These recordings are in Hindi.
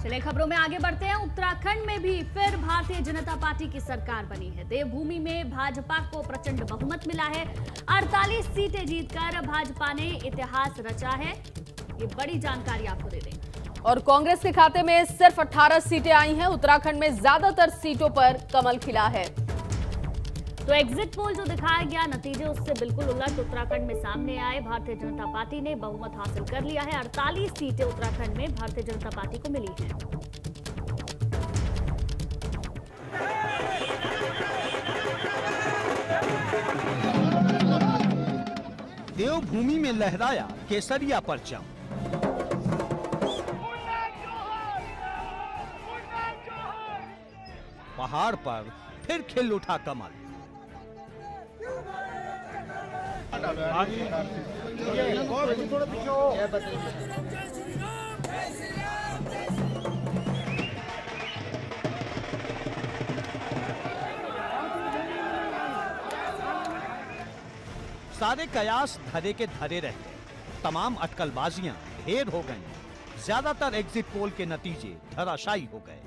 चलिए खबरों में आगे बढ़ते हैं। उत्तराखंड में भी फिर भारतीय जनता पार्टी की सरकार बनी है। देवभूमि में भाजपा को प्रचंड बहुमत मिला है। 48 सीटें जीतकर भाजपा ने इतिहास रचा है। ये बड़ी जानकारी आपको दे दें। और कांग्रेस के खाते में सिर्फ 18 सीटें आई हैं। उत्तराखंड में ज्यादातर सीटों पर कमल खिला है। तो एग्जिट पोल जो दिखाया गया नतीजे उससे बिल्कुल उलट उत्तराखंड में सामने आए। भारतीय जनता पार्टी ने बहुमत हासिल कर लिया है। 48 सीटें उत्तराखंड में भारतीय जनता पार्टी को मिली हैं। देवभूमि में लहराया केसरिया परचम। पहाड़ पर फिर खिल उठा कमल। सारे कयास धरे के धरे रह गए। तमाम अटकलबाजियां ढेर हो गईं। ज्यादातर एग्जिट पोल के नतीजे धराशायी हो गए।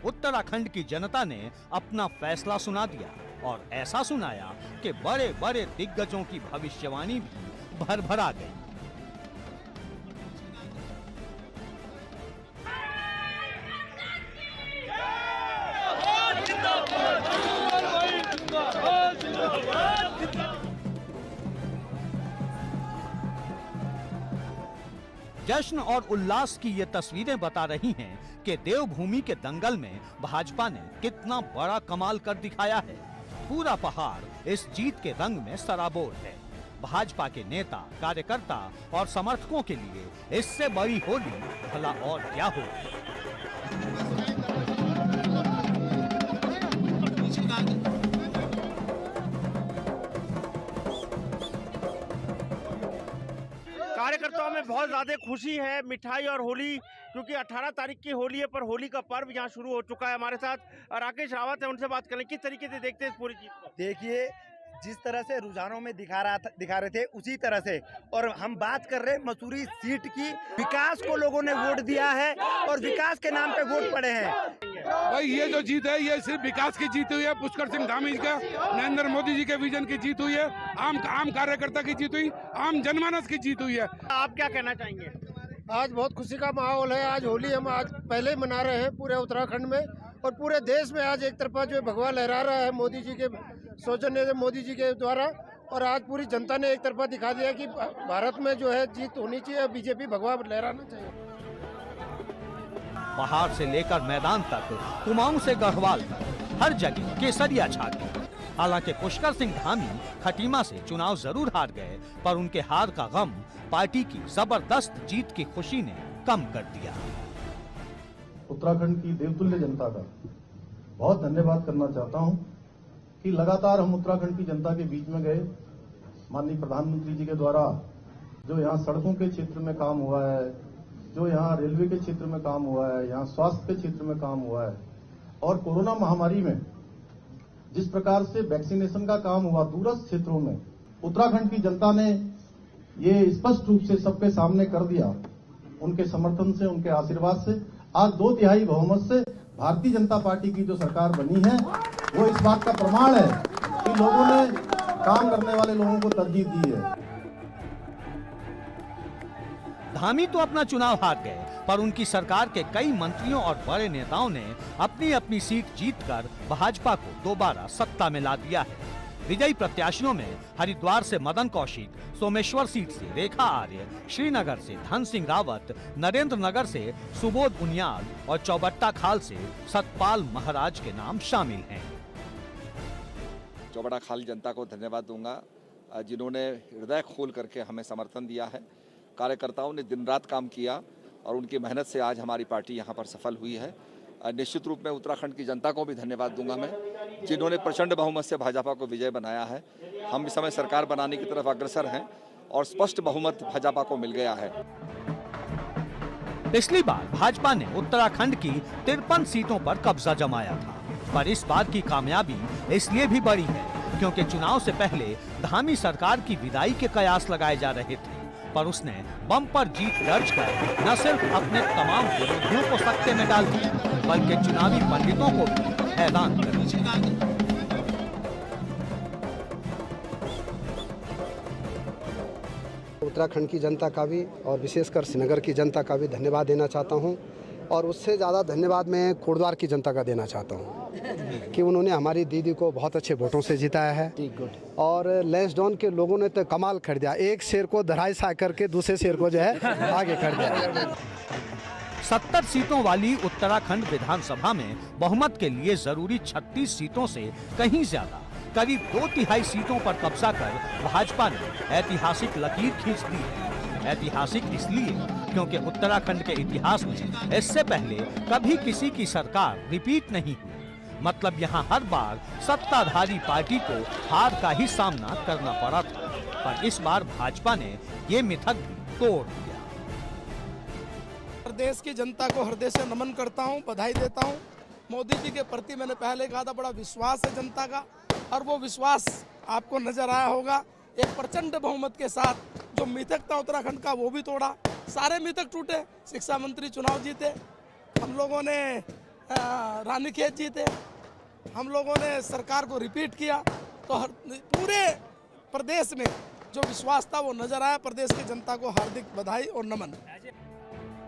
उत्तराखंड की जनता ने अपना फैसला सुना दिया और ऐसा सुनाया कि बड़े बड़े दिग्गजों की भविष्यवाणी भी भरभरा गई। जश्न और उल्लास की ये तस्वीरें बता रही हैं कि देवभूमि के दंगल में भाजपा ने कितना बड़ा कमाल कर दिखाया है। पूरा पहाड़ इस जीत के रंग में सराबोर है। भाजपा के नेता, कार्यकर्ता और समर्थकों के लिए इससे बड़ी होली भला और क्या हो। कार्यकर्ताओं में बहुत ज्यादा खुशी है, मिठाई और होली, क्योंकि 18 तारीख की होली है, पर होली का पर्व यहाँ शुरू हो चुका है। हमारे साथ राकेश रावत है, उनसे बात करें किस तरीके से देखते हैं इस पूरी चीज को। देखिए, जिस तरह से रुझानों में दिखा रहे थे उसी तरह से, और हम बात कर रहे हैं मसूरी सीट की। विकास को लोगों ने वोट दिया है और विकास के नाम पे वोट पड़े हैं। भाई ये जो जीत है ये सिर्फ विकास की जीत हुई है। पुष्कर सिंह धामी का, नरेंद्र मोदी जी के विजन की जीत हुई है। आम कार्यकर्ता की जीत हुई, आम जनमानस की जीत हुई है। आप क्या कहना चाहेंगे? आज बहुत खुशी का माहौल है। आज होली हम आज पहले ही मना रहे हैं पूरे उत्तराखंड में और पूरे देश में। आज एक तरफा जो भगवा लहरा रहा है मोदी जी के सौजन्य से, मोदी जी के द्वारा, और आज पूरी जनता ने एक तरफा दिखा दिया कि भारत में जो है जीत होनी चाहिए, बीजेपी भगवा लहराना चाहिए। पहाड़ से लेकर मैदान तक, कुमाऊं से गढ़वाल तक, हर जगह केसरिया छा गई। हालांकि पुष्कर सिंह धामी खटीमा से चुनाव जरूर हार गए, पर उनके हार का गम पार्टी की जबरदस्त जीत की खुशी ने कम कर दिया। उत्तराखंड की देवतुल्य जनता का बहुत धन्यवाद करना चाहता हूं कि लगातार हम उत्तराखंड की जनता के बीच में गए। माननीय प्रधानमंत्री जी के द्वारा जो यहाँ सड़कों के क्षेत्र में काम हुआ है, जो यहाँ रेलवे के क्षेत्र में काम हुआ है, यहाँ स्वास्थ्य के क्षेत्र में काम हुआ है, और कोरोना महामारी में जिस प्रकार से वैक्सीनेशन का काम हुआ दूरस्थ क्षेत्रों में, उत्तराखंड की जनता ने ये स्पष्ट रूप से सबके सामने कर दिया। उनके समर्थन से, उनके आशीर्वाद से आज 2/3 बहुमत से भारतीय जनता पार्टी की जो सरकार बनी है, वो इस बात का प्रमाण है कि लोगों ने काम करने वाले लोगों को तरजीह दी है। धामी तो अपना चुनाव हार गए, पर उनकी सरकार के कई मंत्रियों और बड़े नेताओं ने अपनी अपनी सीट जीतकर भाजपा को दोबारा सत्ता में ला दिया है। विजयी प्रत्याशियों में हरिद्वार से मदन कौशिक, सोमेश्वर सीट से रेखा आर्य, श्रीनगर से धन सिंह रावत, नरेंद्र नगर से सुबोध उनियाल और चौबट्टा खाल से सतपाल महाराज के नाम शामिल हैं। चौबट्टा खाल जनता को धन्यवाद दूंगा, जिन्होंने हृदय खोल करके हमें समर्थन दिया है। कार्यकर्ताओं ने दिन रात काम किया और उनकी मेहनत से आज हमारी पार्टी यहाँ पर सफल हुई है। निश्चित रूप में उत्तराखंड की जनता को भी धन्यवाद दूंगा मैं, जिन्होंने प्रचंड बहुमत से भाजपा को विजय बनाया है। हम इस समय सरकार बनाने की तरफ अग्रसर हैं और स्पष्ट बहुमत भाजपा को मिल गया है। पिछली बार भाजपा ने उत्तराखंड की 53 सीटों पर कब्जा जमाया था, पर इस बार की कामयाबी इसलिए भी बड़ी है क्योंकि चुनाव से पहले धामी सरकार की विदाई के कयास लगाए जा रहे थे पर उसने बम्पर जीत दर्ज कर न सिर्फ अपने तमाम विरोधियों को सकते में डाल दिया, बल्कि चुनावी पंडितों को भी हैरान कर दिया। उत्तराखंड की जनता का भी और विशेषकर श्रीनगर की जनता का भी धन्यवाद देना चाहता हूं, और उससे ज़्यादा धन्यवाद मैं कोटद्वार की जनता का देना चाहता हूं कि उन्होंने हमारी दीदी को बहुत अच्छे वोटों से जिताया है। और लैंसडाउन के लोगों ने तो कमाल कर दिया, एक शेर को धराशायी करके दूसरे शेर को जो है आगे कर दिया। 70 सीटों वाली उत्तराखंड विधानसभा में बहुमत के लिए जरूरी 36 सीटों से कहीं ज्यादा करीब 2/3 सीटों पर कब्जा कर भाजपा ने ऐतिहासिक लकीर खींच दी है। ऐतिहासिक इसलिए क्योंकि उत्तराखंड के इतिहास में इससे पहले कभी किसी की सरकार रिपीट नहीं हुई। मतलब यहाँ हर बार सत्ताधारी पार्टी को हार का ही सामना करना पड़ा था, पर इस बार भाजपा ने ये मिथक भी तोड़ दिया। देश की जनता को हृदय से नमन करता हूँ, बधाई देता हूँ। मोदी जी के प्रति मैंने पहले कहा था बड़ा विश्वास है जनता का, और वो विश्वास आपको नजर आया होगा। एक प्रचंड बहुमत के साथ जो मिथक था उत्तराखंड का वो भी तोड़ा, सारे मिथक टूटे। शिक्षा मंत्री चुनाव जीते, हम लोगों ने रानीखेत जीते, हम लोगों ने सरकार को रिपीट किया, तो पूरे प्रदेश में जो विश्वास था वो नजर आया। प्रदेश की जनता को हार्दिक बधाई और नमन।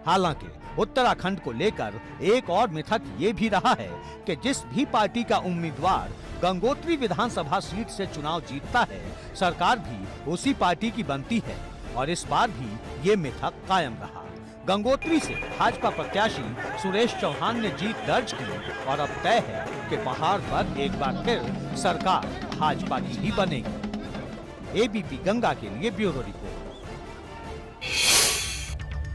हालांकि उत्तराखंड को लेकर एक और मिथक ये भी रहा है कि जिस भी पार्टी का उम्मीदवार गंगोत्री विधानसभा सीट से चुनाव जीतता है, सरकार भी उसी पार्टी की बनती है, और इस बार भी ये मिथक कायम रहा। गंगोत्री से भाजपा प्रत्याशी सुरेश चौहान ने जीत दर्ज की, और अब तय है कि पहाड़ पर एक बार फिर सरकार भाजपा की ही बनेगी। एबीपी गंगा के लिए ब्यूरो रिपोर्ट।